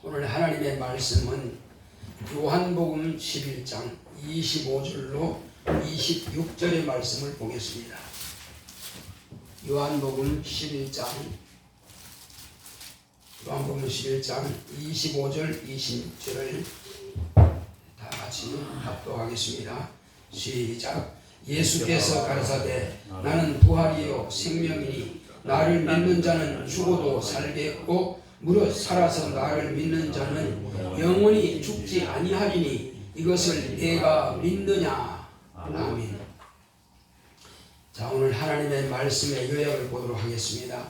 오늘 하나님의 말씀은 요한복음 11장 25절로 26절의 말씀을 보겠습니다. 요한복음 11장 25절 26절을 다 같이 합독하겠습니다. 시작. 예수께서 가라사대 나는 부활이요 생명이니 나를 믿는 자는 죽어도 살겠고 무릇 살아서 나를 믿는 자는 영원히 죽지 아니하리니 이것을 내가 믿느냐. 아멘. 자, 오늘 하나님의 말씀의 요약을 보도록 하겠습니다.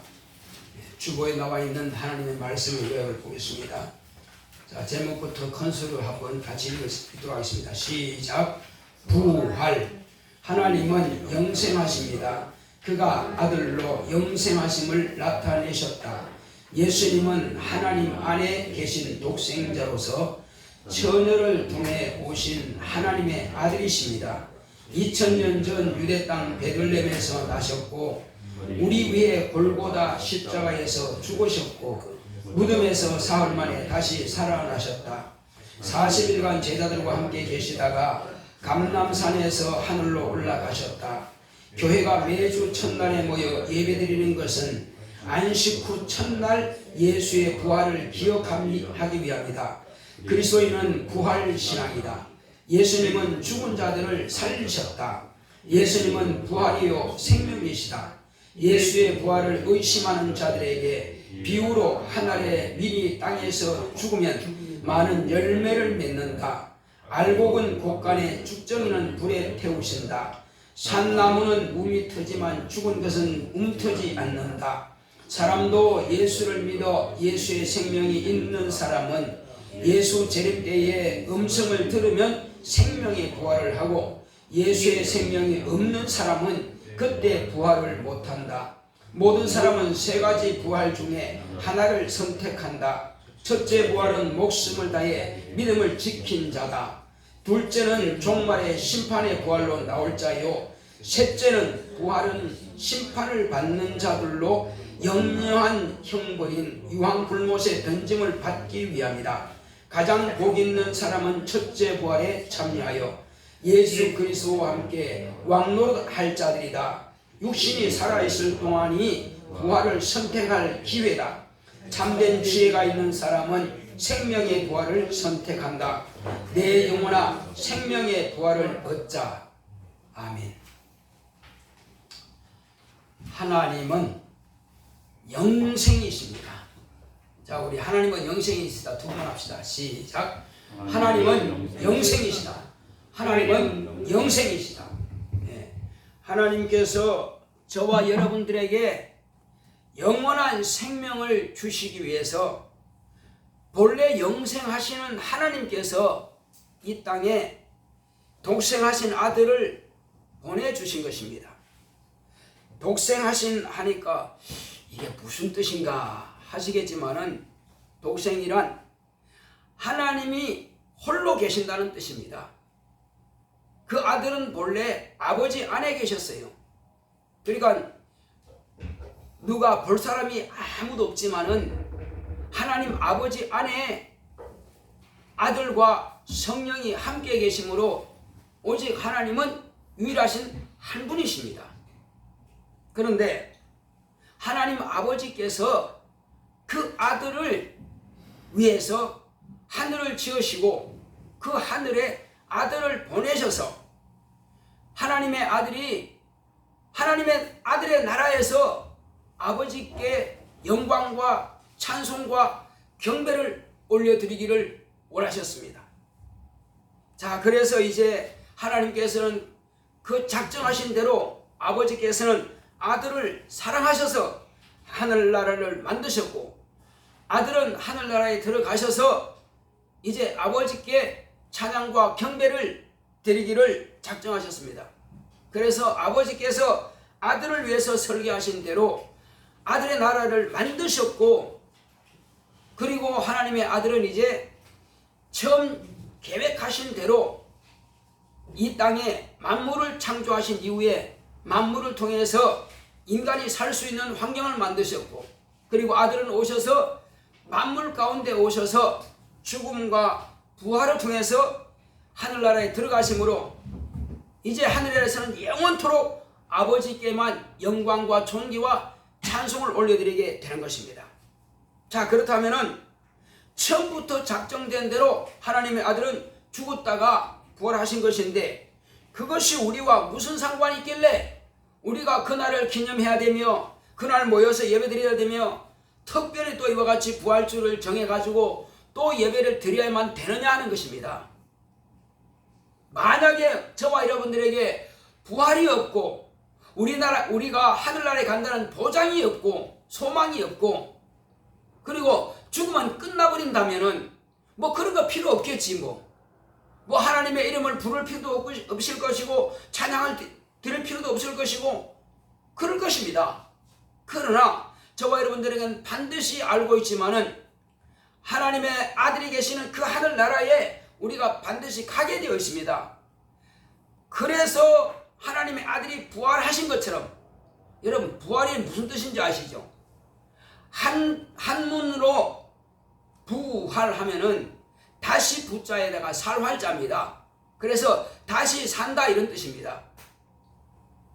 주보에 나와 있는 하나님의 말씀의 요약을 보겠습니다. 자, 제목부터 컨설을 한번 같이 읽도록 하겠습니다. 시작. 부활. 하나님은 영생하십니다. 그가 아들로 영생하심을 나타내셨다. 예수님은 하나님 안에 계신 독생자로서 처녀를 통해 오신 하나님의 아들이십니다. 2000년 전 유대 땅 베들레헴에서 나셨고 우리 위해 골고다 십자가에서 죽으셨고 무덤에서 사흘 만에 다시 살아나셨다. 40일간 제자들과 함께 계시다가 감람산에서 하늘로 올라가셨다. 교회가 매주 첫날에 모여 예배드리는 것은 안식 후 첫날 예수의 부활을 기억하기 위함이다. 그리스도인은 부활신앙이다. 예수님은 죽은 자들을 살리셨다. 예수님은 부활이요 생명이시다. 예수의 부활을 의심하는 자들에게 비유로 한 알의 밀이 땅에서 죽으면 많은 열매를 맺는다. 알곡은 곳간에 죽정이는 불에 태우신다. 산나무는 움이 트지만 죽은 것은 움트지 않는다. 사람도 예수를 믿어 예수의 생명이 있는 사람은 예수 재림 때에 음성을 들으면 생명의 부활을 하고 예수의 생명이 없는 사람은 그때 부활을 못한다. 모든 사람은 세 가지 부활 중에 하나를 선택한다. 첫째 부활은 목숨을 다해 믿음을 지킨 자다. 둘째는 종말의 심판의 부활로 나올 자요. 셋째는 부활은 심판을 받는 자들로 영영한 형벌인 유황불못에 던짐을 받기 위함이다. 가장 복 있는 사람은 첫째 부활에 참여하여 예수 그리스도와 함께 왕노릇할 자들이다. 육신이 살아있을 동안이 부활을 선택할 기회다. 참된 지혜가 있는 사람은 생명의 부활을 선택한다. 내 영혼아 생명의 부활을 얻자. 아멘. 하나님은 영생이십니다. 자, 우리 하나님은 영생이시다. 두 번 합시다. 시작. 하나님은 영생이시다. 하나님은 영생이시다. 네. 하나님께서 저와 여러분들에게 영원한 생명을 주시기 위해서 본래 영생하시는 하나님께서 이 땅에 독생하신 아들을 보내주신 것입니다. 독생하신 하니까 이게 무슨 뜻인가 하시겠지만은 독생이란 하나님이 홀로 계신다는 뜻입니다. 그 아들은 본래 아버지 안에 계셨어요. 그러니까 누가 볼 사람이 아무도 없지만은 하나님 아버지 안에 아들과 성령이 함께 계심으로 오직 하나님은 유일하신 한 분이십니다. 그런데 하나님 아버지께서 그 아들을 위해서 하늘을 지으시고 그 하늘에 아들을 보내셔서 하나님의 아들이 하나님의 아들의 나라에서 아버지께 영광과 찬송과 경배를 올려드리기를 원하셨습니다. 자, 그래서 이제 하나님께서는 그 작정하신 대로 아버지께서는 아들을 사랑하셔서 하늘나라를 만드셨고 아들은 하늘나라에 들어가셔서 이제 아버지께 찬양과 경배를 드리기를 작정하셨습니다. 그래서 아버지께서 아들을 위해서 설계하신 대로 아들의 나라를 만드셨고 그리고 하나님의 아들은 이제 처음 계획하신 대로 이 땅에 만물을 창조하신 이후에 만물을 통해서 인간이 살 수 있는 환경을 만드셨고 그리고 아들은 오셔서 만물 가운데 오셔서 죽음과 부활을 통해서 하늘나라에 들어가심으로 이제 하늘에서는 영원토록 아버지께만 영광과 존귀와 찬송을 올려드리게 되는 것입니다. 자, 그렇다면은 처음부터 작정된 대로 하나님의 아들은 죽었다가 부활하신 것인데 그것이 우리와 무슨 상관이 있길래 우리가 그날을 기념해야 되며 그날 모여서 예배드려야 되며 특별히 또 이와 같이 부활주를 정해가지고 또 예배를 드려야만 되느냐 하는 것입니다. 만약에 저와 여러분들에게 부활이 없고 우리가 하늘나라에 간다는 보장이 없고 소망이 없고 그리고 죽으면 끝나버린다면은 뭐 그런 거 필요 없겠지 뭐 하나님의 이름을 부를 필요도 없을 것이고 찬양을 드릴 필요도 없을 것이고 그럴 것입니다. 그러나 저와 여러분들에게는 반드시 알고 있지만은 하나님의 아들이 계시는 그 하늘나라에 우리가 반드시 가게 되어 있습니다. 그래서 하나님의 아들이 부활하신 것처럼 여러분 부활이 무슨 뜻인지 아시죠? 한문으로 부활하면은 다시 부자에다가 살활자입니다. 그래서 다시 산다 이런 뜻입니다.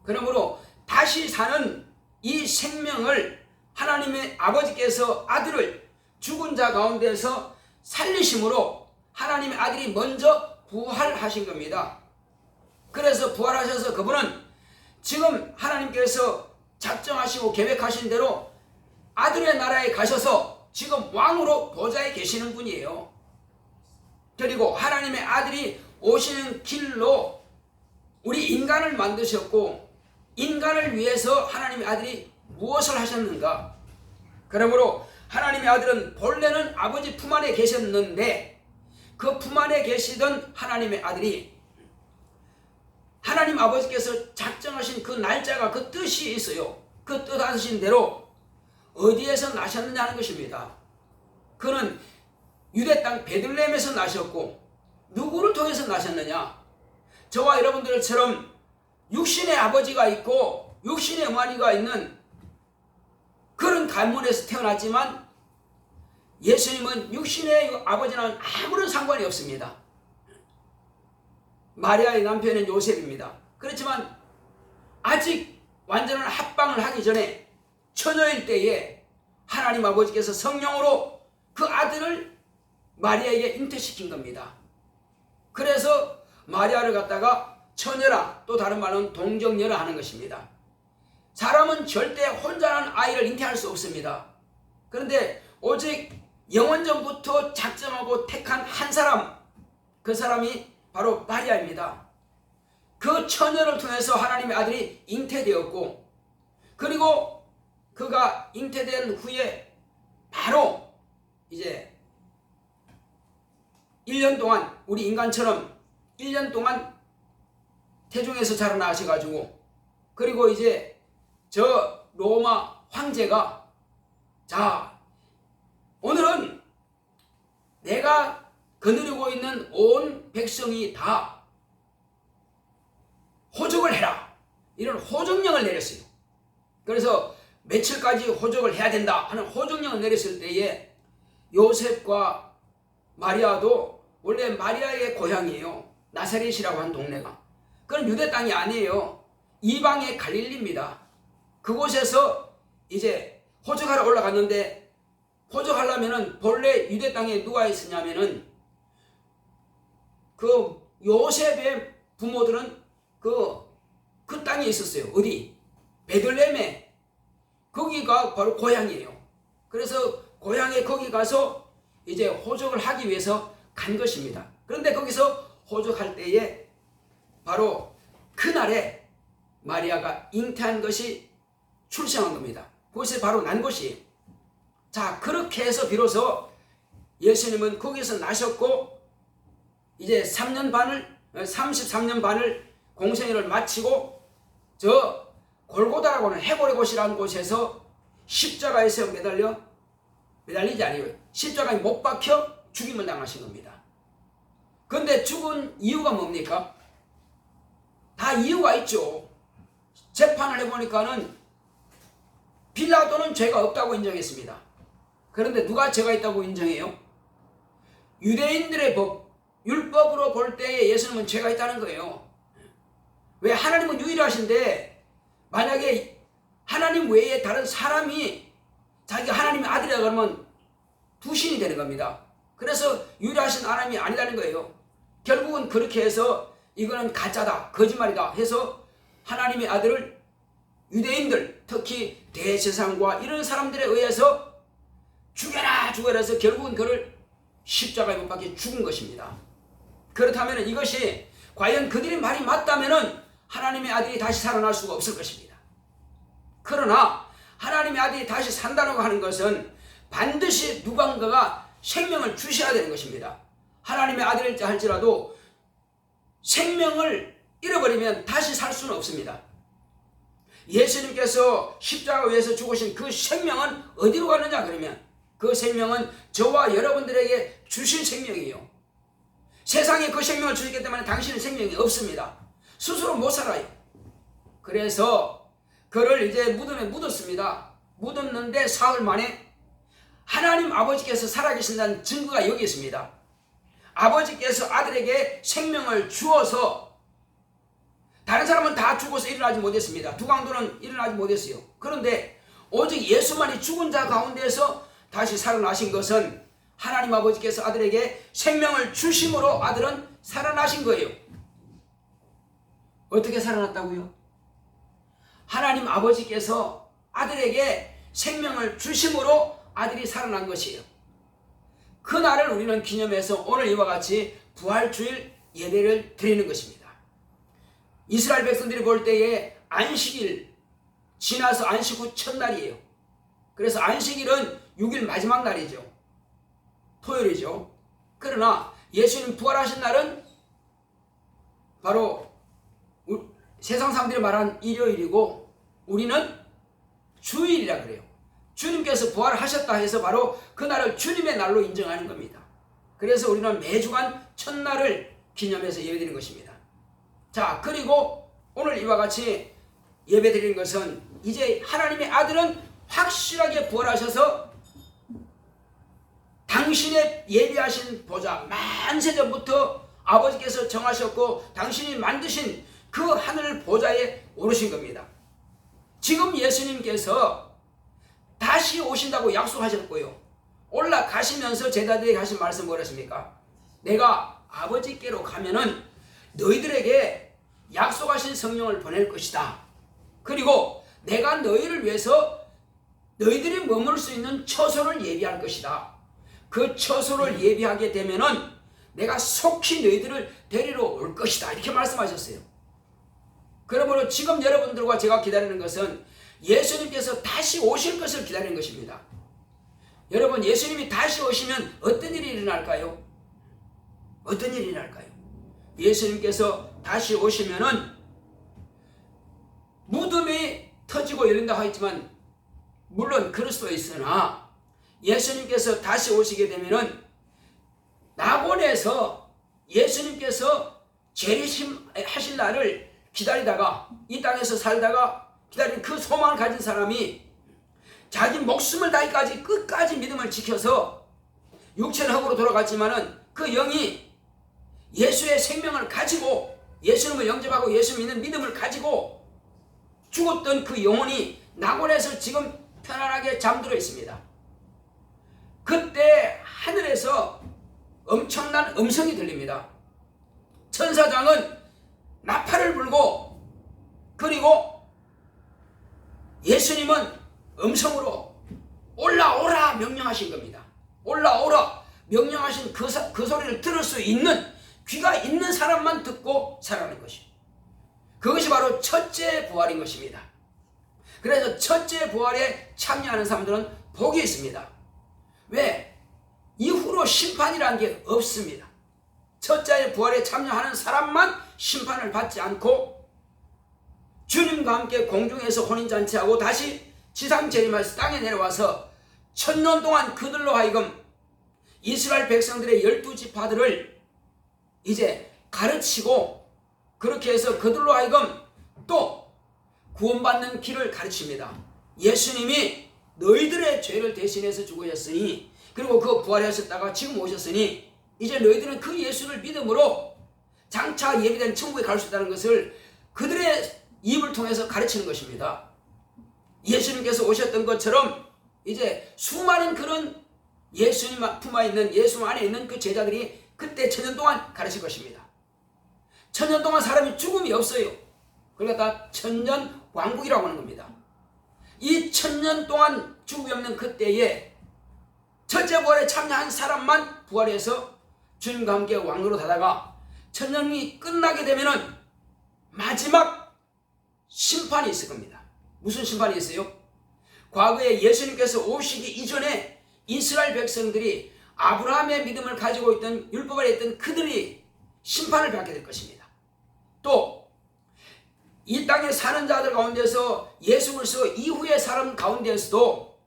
그러므로 다시 사는 이 생명을 하나님의 아버지께서 아들을 죽은 자 가운데서 살리심으로 하나님의 아들이 먼저 부활하신 겁니다. 그래서 부활하셔서 그분은 지금 하나님께서 작정하시고 계획하신 대로 아들의 나라에 가셔서 지금 왕으로 보좌에 계시는 분이에요. 그리고 하나님의 아들이 오시는 길로 우리 인간을 만드셨고 인간을 위해서 하나님의 아들이 무엇을 하셨는가? 그러므로 하나님의 아들은 본래는 아버지 품 안에 계셨는데 그 품 안에 계시던 하나님의 아들이 하나님 아버지께서 작정하신 그 날짜가 그 뜻이 있어요. 그 뜻하신 대로 어디에서 나셨느냐 하는 것입니다. 그는 유대 땅 베들레헴에서 나셨고 누구를 통해서 나셨느냐? 저와 여러분들처럼 육신의 아버지가 있고 육신의 어머니가 있는 그런 가문에서 태어났지만 예수님은 육신의 아버지는 아무런 상관이 없습니다. 마리아의 남편은 요셉입니다. 그렇지만 아직 완전한 합방을 하기 전에 처녀일 때에 하나님 아버지께서 성령으로 그 아들을 마리아에게 잉태시킨 겁니다. 그래서 마리아를 갖다가 처녀라 또 다른 말로는 동정녀라 하는 것입니다. 사람은 절대 혼자는 아이를 잉태할 수 없습니다. 그런데 오직 영원전부터 작정하고 택한 한 사람, 그 사람이 바로 마리아입니다. 그 처녀를 통해서 하나님의 아들이 잉태되었고 그리고 그가 잉태된 후에 바로 이제 1년 동안 우리 인간처럼 1년 동안 태중에서 자라나셔가지고 그리고 이제 저 로마 황제가 자 오늘은 내가 거느리고 있는 온 백성이 다 호적을 해라 이런 호적령을 내렸어요. 그래서 며칠까지 호적을 해야 된다 하는 호적령을 내렸을 때에 요셉과 마리아도 원래 마리아의 고향이에요. 나사렛이라고 하는 동네가. 그건 유대 땅이 아니에요. 이방의 갈릴리입니다. 그곳에서 이제 호적하러 올라갔는데 호적하려면은 본래 유대 땅에 누가 있었냐면은 그 요셉의 부모들은 그 땅에 있었어요. 어디? 베들레헴에. 거기가 바로 고향이에요. 그래서 고향에 거기 가서 이제 호적을 하기 위해서 간 것입니다. 그런데 거기서 호적할 때에 바로 그날에 마리아가 잉태한 것이 출생한 겁니다. 그것이 바로 난 것이에요. 자, 그렇게 해서 비로소 예수님은 거기서 나셨고 이제 33년 반을 공생애를 마치고 저 골고다라고 하는 해골의 곳이라는 곳에서 십자가에서 매달리지 아니에요. 십자가에 못 박혀 죽임을 당하신 겁니다. 그런데 죽은 이유가 뭡니까? 다 이유가 있죠. 재판을 해보니까는 빌라도는 죄가 없다고 인정했습니다. 그런데 누가 죄가 있다고 인정해요? 유대인들의 법, 율법으로 볼 때에 예수님은 죄가 있다는 거예요. 왜? 하나님은 유일하신데 만약에 하나님 외에 다른 사람이 자기가 하나님의 아들이라 그러면 불신이 되는 겁니다. 그래서 유일하신 하나님이 아니라는 거예요. 결국은 그렇게 해서 이거는 가짜다, 거짓말이다 해서 하나님의 아들을 유대인들, 특히 대제사장과 이런 사람들에 의해서 죽여라 죽여라 해서 결국은 그를 십자가에 못 박혀 죽은 것입니다. 그렇다면 이것이 과연 그들의 말이 맞다면 하나님의 아들이 다시 살아날 수가 없을 것입니다. 그러나 하나님의 아들이 다시 산다고 하는 것은 반드시 누군가가 생명을 주셔야 되는 것입니다. 하나님의 아들일지 할지라도 생명을 잃어버리면 다시 살 수는 없습니다. 예수님께서 십자가 위에서 죽으신 그 생명은 어디로 가느냐 그러면 그 생명은 저와 여러분들에게 주신 생명이에요. 세상에 그 생명을 주셨기 때문에 당신은 생명이 없습니다. 스스로 못 살아요. 그래서 그를 이제 무덤에 묻었습니다. 묻었는데 사흘 만에 하나님 아버지께서 살아계신다는 증거가 여기 있습니다. 아버지께서 아들에게 생명을 주어서 다른 사람은 다 죽어서 일어나지 못했습니다. 두강도는 일어나지 못했어요. 그런데 오직 예수만이 죽은 자 가운데서 다시 살아나신 것은 하나님 아버지께서 아들에게 생명을 주심으로 아들은 살아나신 거예요. 어떻게 살아났다고요? 하나님 아버지께서 아들에게 생명을 주심으로 아들이 살아난 것이에요. 그날을 우리는 기념해서 오늘 이와 같이 부활주일 예배를 드리는 것입니다. 이스라엘 백성들이 볼 때에 안식일 지나서 안식 후 첫날이에요. 그래서 안식일은 6일 마지막 날이죠. 토요일이죠. 그러나 예수님 부활하신 날은 바로 세상 사람들이 말한 일요일이고 우리는 주일이라 그래요. 주님께서 부활하셨다 해서 바로 그날을 주님의 날로 인정하는 겁니다. 그래서 우리는 매주간 첫날을 기념해서 예배드리는 것입니다. 자, 그리고 오늘 이와 같이 예배드리는 것은 이제 하나님의 아들은 확실하게 부활하셔서 당신의 예비하신 보좌 만세전부터 아버지께서 정하셨고 당신이 만드신 그 하늘 보좌에 오르신 겁니다. 지금 예수님께서 다시 오신다고 약속하셨고요. 올라가시면서 제자들에게 하신 말씀 뭐랬습니까? 내가 아버지께로 가면은 너희들에게 약속하신 성령을 보낼 것이다. 그리고 내가 너희를 위해서 너희들이 머물 수 있는 처소를 예비할 것이다. 그 처소를 예비하게 되면은 내가 속히 너희들을 데리러 올 것이다. 이렇게 말씀하셨어요. 그러므로 지금 여러분들과 제가 기다리는 것은 예수님께서 다시 오실 것을 기다리는 것입니다. 여러분, 예수님이 다시 오시면 어떤 일이 일어날까요? 어떤 일이 일어날까요? 예수님께서 다시 오시면은 무덤이 터지고 열린다고 하였지만 물론 그럴 수도 있으나 예수님께서 다시 오시게 되면은 낙원에서 예수님께서 재림하실 날을 기다리다가 이 땅에서 살다가 기다리는 그 소망을 가진 사람이 자기 목숨을 다기까지 끝까지 믿음을 지켜서 육체는 흙으로 돌아갔지만은 그 영이 예수의 생명을 가지고 예수님을 영접하고 예수 믿는 믿음을 가지고 죽었던 그 영혼이 낙원에서 지금 편안하게 잠들어 있습니다. 그때 하늘에서 엄청난 음성이 들립니다. 천사장은 나팔을 불고 그리고 예수님은 음성으로 올라오라 명령하신 겁니다. 올라오라 명령하신 그 소리를 들을 수 있는 귀가 있는 사람만 듣고 살아나는 것이에요. 그것이 바로 첫째 부활인 것입니다. 그래서 첫째 부활에 참여하는 사람들은 복이 있습니다. 왜? 이후로 심판이라는 게 없습니다. 첫째 부활에 참여하는 사람만 심판을 받지 않고 주님과 함께 공중에서 혼인잔치하고 다시 지상 재림해서 땅에 내려와서 1000년 동안 그들로 하여금 이스라엘 백성들의 12지파들을 이제 가르치고 그렇게 해서 그들로 하여금 또 구원받는 길을 가르칩니다. 예수님이 너희들의 죄를 대신해서 죽으셨으니, 그리고 그 부활하셨다가 지금 오셨으니 이제 너희들은 그 예수를 믿음으로 장차 예비된 천국에 갈 수 있다는 것을 그들의 입을 통해서 가르치는 것입니다. 예수님께서 오셨던 것처럼 이제 수많은 그런 예수님 품에 있는, 예수 안에 있는 그 제자들이 그때 천년 동안 가르칠 것입니다. 천년 동안 사람이 죽음이 없어요. 그러니까 천년 왕국이라고 하는 겁니다. 이 천년 동안 죽음이 없는 그때에 첫째 부활에 참여한 사람만 부활해서 주님과 함께 왕으로 다다가 천년이 끝나게 되면은 마지막 심판이 있을 겁니다. 무슨 심판이 있어요? 과거에 예수님께서 오시기 이전에 이스라엘 백성들이 아브라함의 믿음을 가지고 있던, 율법 아래 있던 그들이 심판을 받게 될 것입니다. 또 이 땅에 사는 자들 가운데서 예수 그리스도 이후의 사람 가운데서도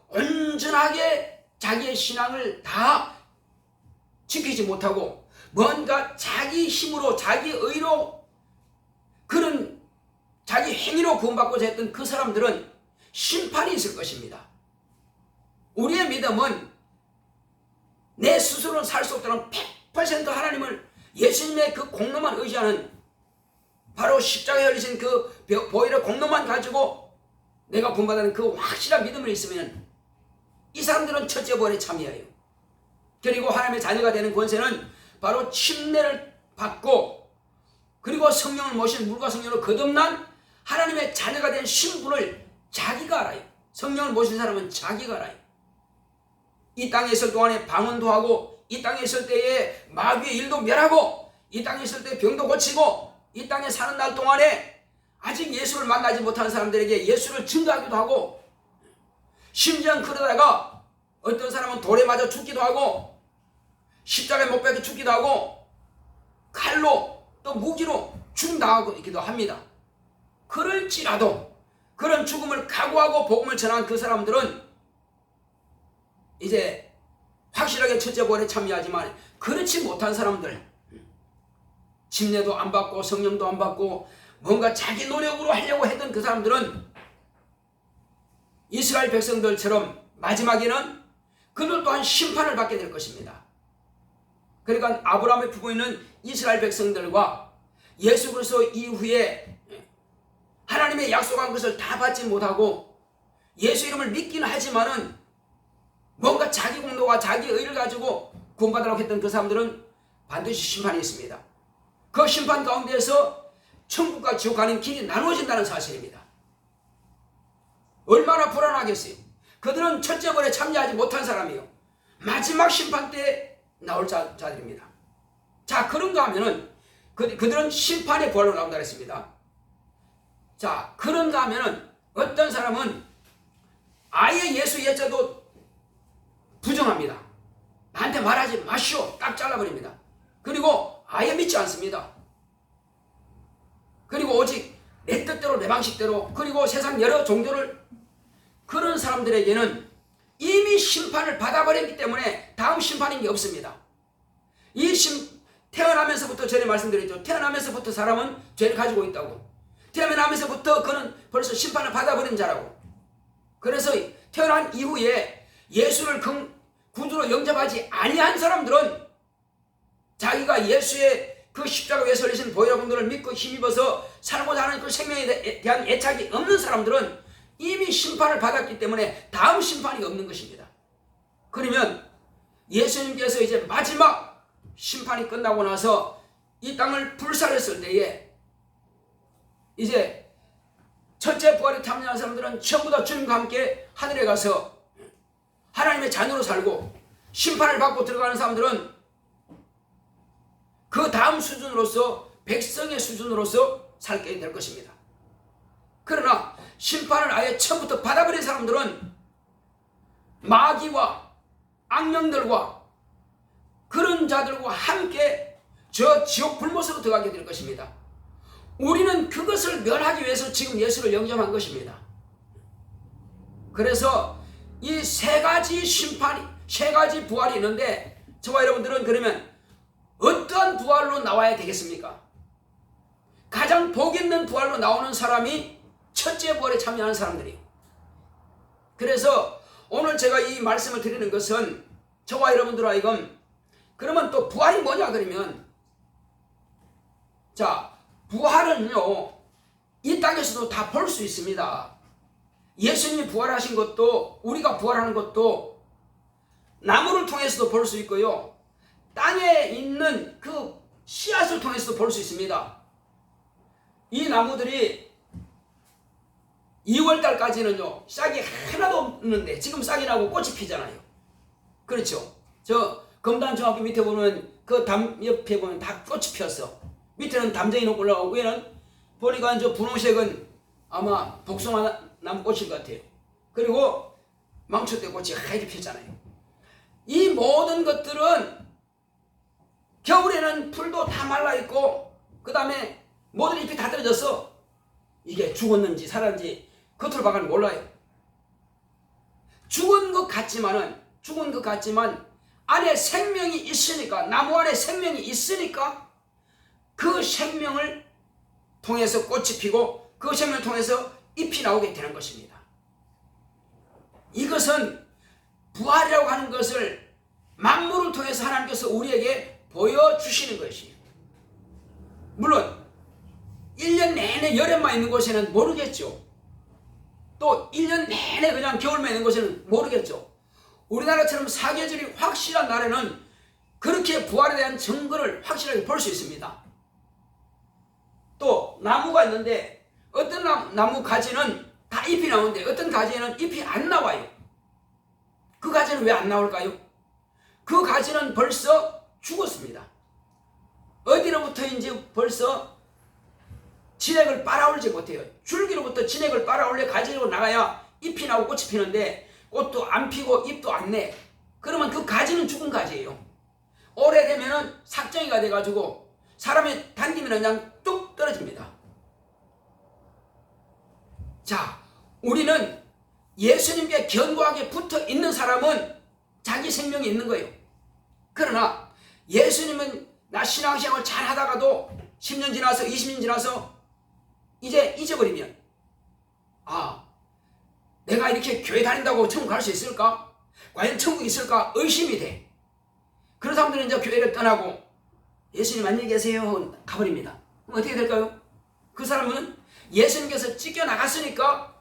온전하게 자기의 신앙을 다 지키지 못하고 뭔가 자기 힘으로, 자기 의로, 그런 자기 행위로 구원받고자 했던 그 사람들은 심판이 있을 것입니다. 우리의 믿음은 내 스스로는 살 수 없다는 100% 하나님을, 예수님의 그 공로만 의지하는, 바로 십자가에 흘리신 그 보혈의 공로만 가지고 내가 구원받는 그 확실한 믿음을 있으면 이 사람들은 첫째 부활에 참여해요. 그리고 하나님의 자녀가 되는 권세는 바로 침례를 받고, 그리고 성령을 모신 물과 성령으로 거듭난 하나님의 자녀가 된 신분을 자기가 알아요. 성령을 모신 사람은 자기가 알아요. 이 땅에 있을 동안에 방언도 하고, 이 땅에 있을 때에 마귀의 일도 멸하고, 이 땅에 있을 때 병도 고치고, 이 땅에 사는 날 동안에 아직 예수를 만나지 못한 사람들에게 예수를 증거하기도 하고, 심지어 그러다가 어떤 사람은 돌에 맞아 죽기도 하고, 십자가에 못 박혀 죽기도 하고, 칼로 또 무기로 죽임당하기도 합니다. 그럴지라도 그런 죽음을 각오하고 복음을 전한 그 사람들은 이제 확실하게 첫째 부활에 참여하지만, 그렇지 못한 사람들, 침례도 안 받고 성령도 안 받고 뭔가 자기 노력으로 하려고 했던 그 사람들은 이스라엘 백성들처럼 마지막에는 그들 또한 심판을 받게 될 것입니다. 그러니까 아브라함의 품고 있는 이스라엘 백성들과 예수 그리스도 이후에 하나님의 약속한 것을 다 받지 못하고 예수 이름을 믿기는 하지만은 뭔가 자기 공로와 자기 의를 가지고 구원받으려고 했던 그 사람들은 반드시 심판이 있습니다. 그 심판 가운데에서 천국과 지옥 가는 길이 나누어진다는 사실입니다. 얼마나 불안하겠어요. 그들은 첫째 부활에 참여하지 못한 사람이요, 마지막 심판 때 나올 자들입니다. 자, 그런가 하면은 그들은 심판의 부활로 나온다 했습니다. 자, 그런가 하면은 어떤 사람은 아예 예수 예자도 부정합니다. 나한테 말하지 마시오, 딱 잘라버립니다. 그리고 아예 믿지 않습니다. 그리고 오직 내 뜻대로, 내 방식대로, 그리고 세상 여러 종교를, 그런 사람들에게는 이미 심판을 받아버렸기 때문에 다음 심판인 게 없습니다. 태어나면서부터 전에 말씀드렸죠. 태어나면서부터 사람은 죄를 가지고 있다고. 태어나면서부터 그는 벌써 심판을 받아버린 자라고. 그래서 태어난 이후에 예수를 구주로 영접하지 아니한 사람들은 자기가 예수의 그 십자가 위에 설리신 보혈의 공로를 믿고 힘입어서 살고자 하는 그 생명에 대한 애착이 없는 사람들은 이미 심판을 받았기 때문에 다음 심판이 없는 것입니다. 그러면 예수님께서 이제 마지막 심판이 끝나고 나서 이 땅을 불살했을 때에 이제 첫째 부활에 참여한 사람들은 전부 다 주님과 함께 하늘에 가서 하나님의 자녀로 살고, 심판을 받고 들어가는 사람들은 그 다음 수준으로서 백성의 수준으로서 살게 될 것입니다. 그러나 심판을 아예 처음부터 받아버린 사람들은 마귀와 악령들과 그런 자들과 함께 저 지옥 불못으로 들어가게 될 것입니다. 우리는 그것을 멸하기 위해서 지금 예수를 영접한 것입니다. 그래서 이 세 가지 부활이 있는데, 저와 여러분들은 그러면 어떠한 부활로 나와야 되겠습니까? 가장 복 있는 부활로 나오는 사람이 첫째 부활에 참여하는 사람들이에요. 그래서 오늘 제가 이 말씀을 드리는 것은 저와 여러분들 하여금 그러면 또 부활이 뭐냐 그러면 자 부활은요 이 땅에서도 다 볼 수 있습니다. 예수님이 부활하신 것도 우리가 부활하는 것도 나무를 통해서도 볼 수 있고요. 땅에 있는 그 씨앗을 통해서도 볼 수 있습니다. 이 나무들이 2월달까지는요 싹이 하나도 없는데 지금 싹이 나고 꽃이 피잖아요. 그렇죠. 저 검단중학교 밑에 보면 그 담 옆에 보면 다 꽃이 피었어. 밑에는 담쟁이 놓고 올라가고 위에는 보니까 저 분홍색은 아마 복숭아 나무 꽃일 것 같아요. 그리고 망초대 꽃이 하얗게 피었잖아요. 이 모든 것들은 겨울에는 풀도 다 말라있고 그 다음에 모든 잎이 다 떨어졌어. 이게 죽었는지 살았는지 겉으로 봐가는 몰라요. 죽은 것 같지만 안에 생명이 있으니까 나무 안에 생명이 있으니까 그 생명을 통해서 꽃이 피고 그 생명을 통해서 잎이 나오게 되는 것입니다. 이것은 부활이라고 하는 것을 만물을 통해서 하나님께서 우리에게 보여주시는 것이에요. 물론 1년 내내 여름만 있는 곳에는 모르겠죠. 또 1년 내내 그냥 겨울만 있는 곳에는 모르겠죠. 우리나라처럼 사계절이 확실한 나라는 그렇게 부활에 대한 증거를 확실하게 볼 수 있습니다. 또 나무가 있는데 어떤 나무 가지는 다 잎이 나오는데 어떤 가지에는 잎이 안 나와요. 그 가지는 왜 안 나올까요? 그 가지는 벌써 죽었습니다. 어디로부터인지 벌써 진액을 빨아올리지 못해요. 줄기로부터 진액을 빨아올려 가지로 나가야 잎이 나고 꽃이 피는데 꽃도 안 피고 잎도 안 내. 그러면 그 가지는 죽은 가지예요. 오래되면은 삭정이가 돼가지고 사람이 당기면 그냥 뚝 떨어집니다. 자, 우리는 예수님께 견고하게 붙어 있는 사람은 자기 생명이 있는 거예요. 그러나 예수님은 나 신앙생활 잘 하다가도 10년 지나서 20년 지나서 이제 잊어버리면 내가 이렇게 교회 다닌다고 천국 갈 수 있을까? 과연 천국이 있을까? 의심이 돼. 그런 사람들은 이제 교회를 떠나고 예수님 안녕히 계세요 가버립니다. 그럼 어떻게 될까요? 그 사람은 예수님께서 찢겨나갔으니까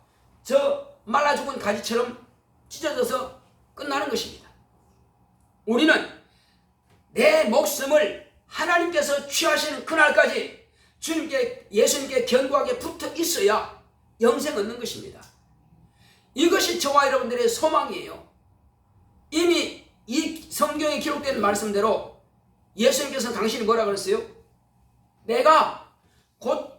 저 말라 죽은 가지처럼 찢어져서 끝나는 것입니다. 우리는 내 목숨을 하나님께서 취하시는 그날까지 예수님께 견고하게 붙어 있어야 영생 얻는 것입니다. 이것이 저와 여러분들의 소망이에요. 이미 이 성경에 기록된 말씀대로 예수님께서는 당신이 뭐라 그랬어요? 내가 곧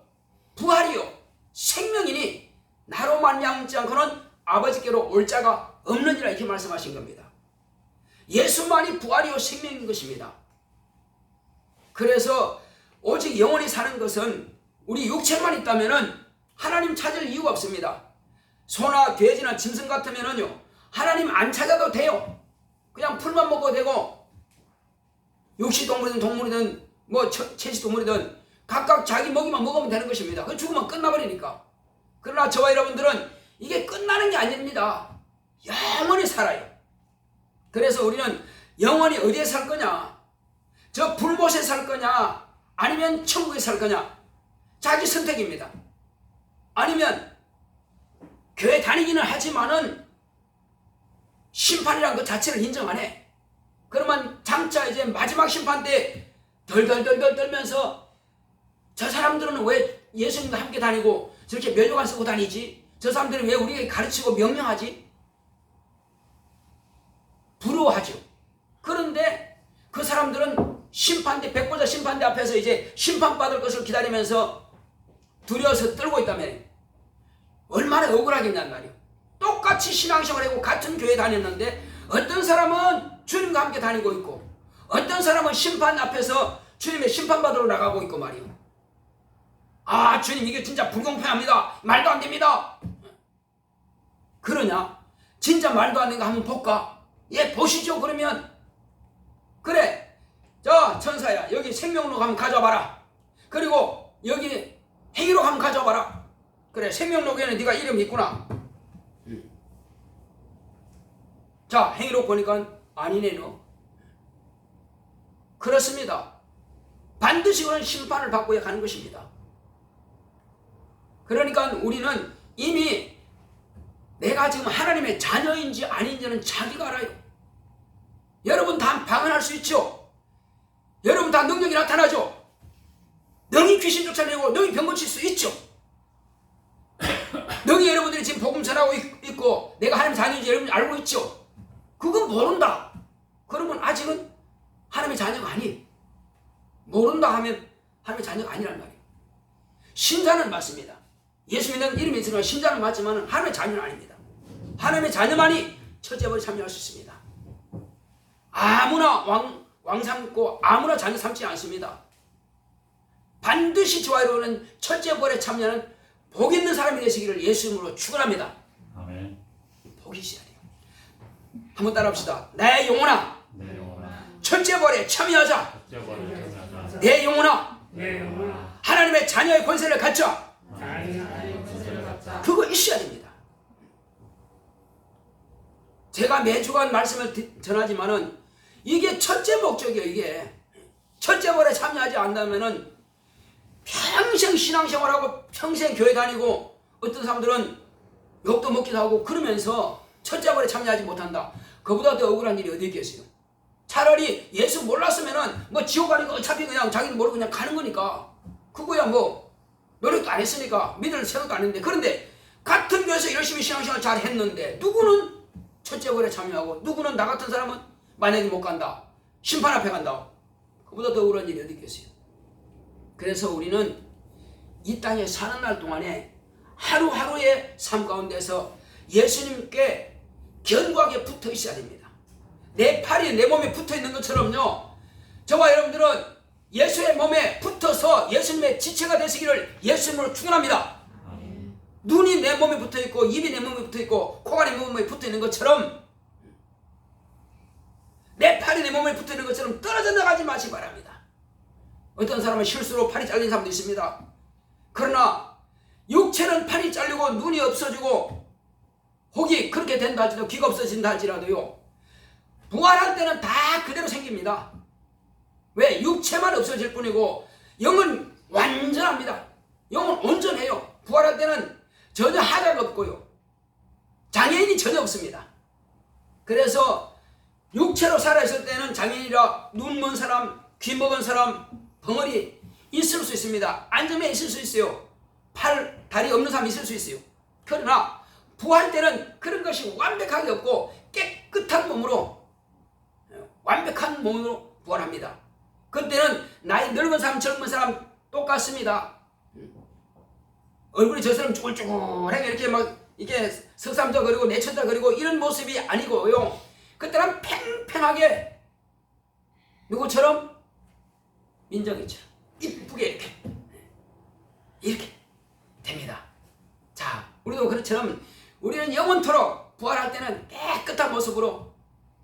부활이요 생명이니 나로 말미암지 않고는 아버지께로 올 자가 없느니라 이렇게 말씀하신 겁니다. 예수만이 부활이요 생명인 것입니다. 그래서 오직 영원히 사는 것은 우리 육체만 있다면 하나님 찾을 이유가 없습니다. 소나 돼지나 짐승 같으면요 하나님 안 찾아도 돼요. 그냥 풀만 먹어도 되고 육식동물이든 동물이든 뭐 채식동물이든 각각 자기 먹이만 먹으면 되는 것입니다. 그 죽으면 끝나버리니까. 그러나 저와 여러분들은 이게 끝나는 게 아닙니다. 영원히 살아요. 그래서 우리는 영원히 어디에 살 거냐? 저 불못에 살 거냐? 아니면 천국에 살 거냐? 자기 선택입니다. 아니면 교회 다니기는 하지만은 심판이란 그 자체를 인정 안 해. 그러면 장차 이제 마지막 심판 때 덜덜덜덜 떨면서 저 사람들은 왜 예수님과 함께 다니고 저렇게 면류관 쓰고 다니지? 저 사람들은 왜 우리에게 가르치고 명령하지? 부러워하죠. 그런데 그 사람들은 심판대, 백보자 심판대 앞에서 이제 심판받을 것을 기다리면서 두려워서 떨고 있다면 얼마나 억울하겠냔 말이에요. 똑같이 신앙생활을 하고 같은 교회 다녔는데 어떤 사람은 주님과 함께 다니고 있고 어떤 사람은 심판 앞에서 주님의 심판받으러 나가고 있고 말이에요. 주님 이게 진짜 불공평합니다. 말도 안 됩니다. 그러냐? 진짜 말도 안 되는 거 한번 볼까? 예, 보시죠. 그러면 그래, 자 천사야 여기 생명록 한번 가져와봐라. 그리고 여기 행위록 한번 가져와봐라. 그래, 생명록에는 네가 이름이 있구나. 자, 행위로 보니까 아니네 너. 그렇습니다. 반드시 그런 심판을 받고야 가는 것입니다. 그러니까 우리는 이미 내가 지금 하나님의 자녀인지 아닌지는 자기가 알아요. 여러분 다 방언할 수 있죠. 여러분 다 능력이 나타나죠. 능히 귀신 쫓아내고 능히 병 고칠 수 있죠. 능히 여러분들이 지금 복음 전하고 있고 내가 하나님의 자녀인지 여러분이 알고 있죠. 그건 모른다. 그러면 아직은 하나님의 자녀가 아니에요. 모른다 하면 하나님의 자녀가 아니란 말이에요. 신자는 맞습니다. 예수 믿는 이름이 있으니까 신자는 맞지만 하나님의 자녀는 아닙니다. 하나님의 자녀만이 첫째벌에 참여할 수 있습니다. 아무나 왕 삼고 아무나 자녀 삼지 않습니다. 반드시 저와 여러분은 첫째벌에 참여하는 복 있는 사람이 되시기를 예수 이름으로 축원합니다. 아멘. 복이 있어야 돼요. 한번 따라합시다. 내 영혼아, 첫째벌에 참여하자. 내 영혼아, 하나님의 자녀의 권세를 갖자. 그거 있어야 됩니다. 제가 매주간 말씀을 전하지만은 이게 첫째 목적이에요. 이게 첫째벌에 참여하지 않는다면은 평생 신앙생활하고 평생 교회 다니고 어떤 사람들은 욕도 먹기도 하고 그러면서 첫째벌에 참여하지 못한다. 그보다 더 억울한 일이 어디 있겠어요. 차라리 예수 몰랐으면은 뭐 지옥 가니까 어차피 그냥 자기는 모르고 그냥 가는 거니까 그거야 뭐 노력도 안 했으니까 믿을 생각도 안 했는데, 그런데 같은 교회에서 열심히 신앙생활 잘 했는데 누구는 첫째벌에 참여하고 누구는 나 같은 사람은 만약에 못 간다. 심판 앞에 간다. 그보다 더 억울한 일이 어디 있겠어요. 그래서 우리는 이 땅에 사는 날 동안에 하루하루의 삶 가운데서 예수님께 견고하게 붙어 있어야 됩니다. 내 팔이 내 몸에 붙어 있는 것처럼요, 저와 여러분들은 예수의 몸에 붙어서 예수님의 지체가 되시기를 예수님으로 축원합니다. 눈이 내 몸에 붙어 있고 입이 내 몸에 붙어 있고 코가 내 몸에 붙어 있는 것처럼 내 팔이 내 몸에 붙어 있는 것처럼 떨어져 나가지 마시기 바랍니다. 어떤 사람은 실수로 팔이 잘린 사람도 있습니다. 그러나 육체는 팔이 잘리고 눈이 없어지고 혹이 그렇게 된다 할지라도 귀가 없어진다 할지라도요, 부활할 때는 다 그대로 생깁니다. 왜? 육체만 없어질 뿐이고 영은 완전합니다. 영은 온전해요. 부활할 때는 전혀 하자가 없고요, 장애인이 전혀 없습니다. 그래서 육체로 살아있을 때는 장애인이라 눈 먼 사람, 귀 먹은 사람, 벙어리 있을 수 있습니다. 안점에 있을 수 있어요. 팔, 다리 없는 사람이 있을 수 있어요. 그러나 부활 때는 그런 것이 완벽하게 없고 깨끗한 몸으로, 완벽한 몸으로 부활합니다. 그때는 나이 늙은 사람, 젊은 사람 똑같습니다. 얼굴이 저처럼 쭈글쭈글하게 이렇게 막 이렇게 석삼자 그리고 내천자 그리고 이런 모습이 아니고요, 그때는 팽팽하게 누구처럼? 민정이처럼 이쁘게 이렇게 됩니다. 자, 우리도 그렇처럼 우리는 영원토록 부활할 때는 깨끗한 모습으로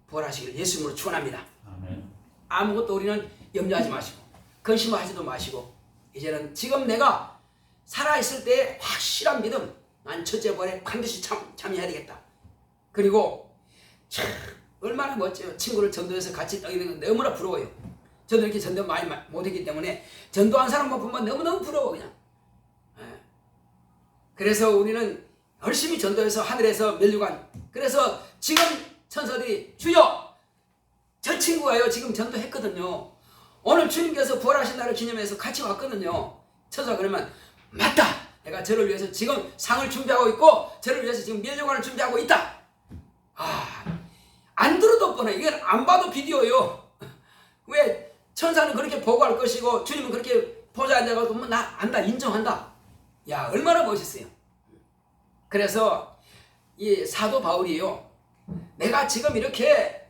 부활하시기를 예수님으로 축원합니다. 아멘. 아무것도 우리는 염려하지 마시고 근심하지도 마시고, 이제는 지금 내가 살아있을 때의 확실한 믿음, 난 첫째 부활에 반드시 참여해야 되겠다. 그리고 참 얼마나 멋져요. 친구를 전도해서 같이 떠있는 건 너무나 부러워요. 저도 이렇게 전도 많이 못했기 때문에 전도한 사람만 보면 너무너무 부러워 그냥. 그래서 우리는 열심히 전도해서 하늘에서 면류관, 그래서 지금 천사들이 주여 저 친구가요 지금 전도했거든요. 오늘 주님께서 부활하신 날을 기념해서 같이 왔거든요. 천사 그러면 맞다, 내가 저를 위해서 지금 상을 준비하고 있고 저를 위해서 지금 면류관을 준비하고 있다. 안 들어도 뻔해. 이건 안 봐도 비디오요. 왜? 천사는 그렇게 보고할 것이고 주님은 그렇게 보좌에 앉아가지고 뭐 나 안다, 인정한다. 야, 얼마나 멋있어요. 그래서 이 사도 바울이요, 내가 지금 이렇게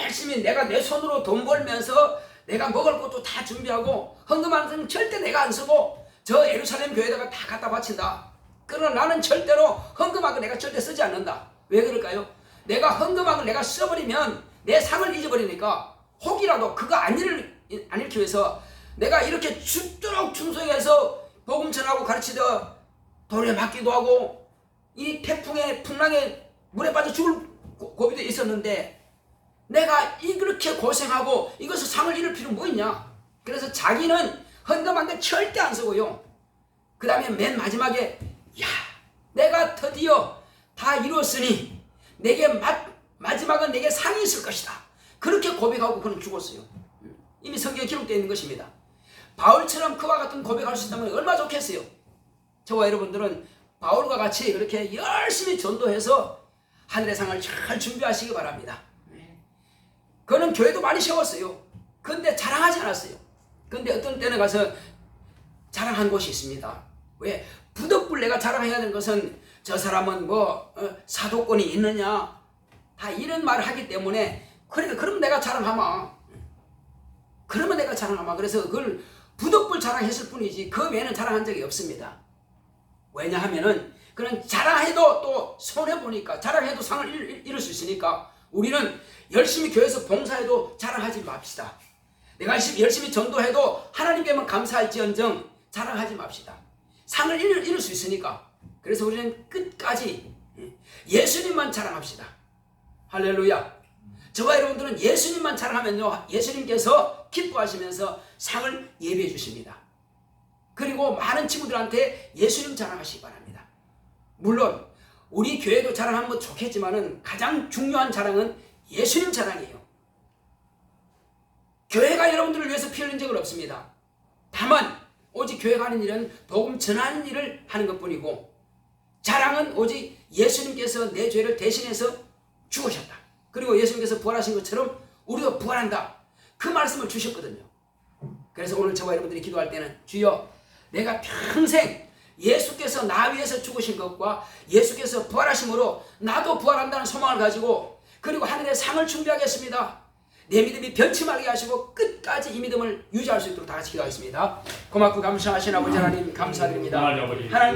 열심히 내가 내 손으로 돈 벌면서 내가 먹을 것도 다 준비하고 헌금하는 건 절대 내가 안 쓰고 저 예루살렘 교회에다가 다 갖다 바친다. 그러나 나는 절대로 헌금학을 내가 절대 쓰지 않는다. 왜 그럴까요? 내가 헌금학을 내가 써버리면 내 상을 잊어버리니까 혹이라도 그거 안 잃기 위해서 내가 이렇게 죽도록 충성해서 복음 전하고 가르치다 돌에 맞기도 하고 이 태풍에 풍랑에 물에 빠져 죽을 고비도 있었는데 내가 이렇게 고생하고 이것을 상을 잃을 필요는 뭐 있냐. 그래서 자기는 헌금한 데 절대 안 쓰고요. 그 다음에 맨 마지막에 야 내가 드디어 다 이루었으니 내게 마지막은 내게 상이 있을 것이다. 그렇게 고백하고 그는 죽었어요. 이미 성경에 기록되어 있는 것입니다. 바울처럼 그와 같은 고백할 수 있다면 얼마나 좋겠어요. 저와 여러분들은 바울과 같이 그렇게 열심히 전도해서 하늘의 상을 잘 준비하시기 바랍니다. 그는 교회도 많이 세웠어요. 근데 자랑하지 않았어요. 근데 어떤 때는 가서 자랑한 곳이 있습니다. 왜? 부득불 내가 자랑해야 되는 것은 저 사람은 사도권이 있느냐 다 이런 말을 하기 때문에 그러니까 그러면 내가 자랑하마. 그래서 그걸 부득불 자랑했을 뿐이지 그 외에는 자랑한 적이 없습니다. 왜냐하면은 그는 자랑해도 또 손해보니까 자랑해도 상을 잃을 수 있으니까 우리는 열심히 교회에서 봉사해도 자랑하지 맙시다. 내가 열심히 전도해도 하나님께만 감사할지언정 자랑하지 맙시다. 상을 잃을 수 있으니까. 그래서 우리는 끝까지 예수님만 자랑합시다. 할렐루야. 저와 여러분들은 예수님만 자랑하면요 예수님께서 기뻐하시면서 상을 예비해 주십니다. 그리고 많은 친구들한테 예수님 자랑하시기 바랍니다. 물론 우리 교회도 자랑하는 건 좋겠지만은 가장 중요한 자랑은 예수님 자랑이에요. 교회가 여러분들을 위해서 피 흘린 적은 없습니다. 다만 오직 교회가 하는 일은 복음 전하는 일을 하는 것뿐이고 자랑은 오직 예수님께서 내 죄를 대신해서 죽으셨다. 그리고 예수님께서 부활하신 것처럼 우리도 부활한다. 그 말씀을 주셨거든요. 그래서 오늘 저와 여러분들이 기도할 때는 주여 내가 평생 예수께서 나 위해서 죽으신 것과 예수께서 부활하심으로 나도 부활한다는 소망을 가지고 그리고 하늘의 상을 준비하겠습니다. 내 믿음이 변치 말게 하시고 끝까지 이 믿음을 유지할 수 있도록 다 같이 기도하겠습니다. 고맙고 감사하신 아버지 하나님 감사드립니다. 하나님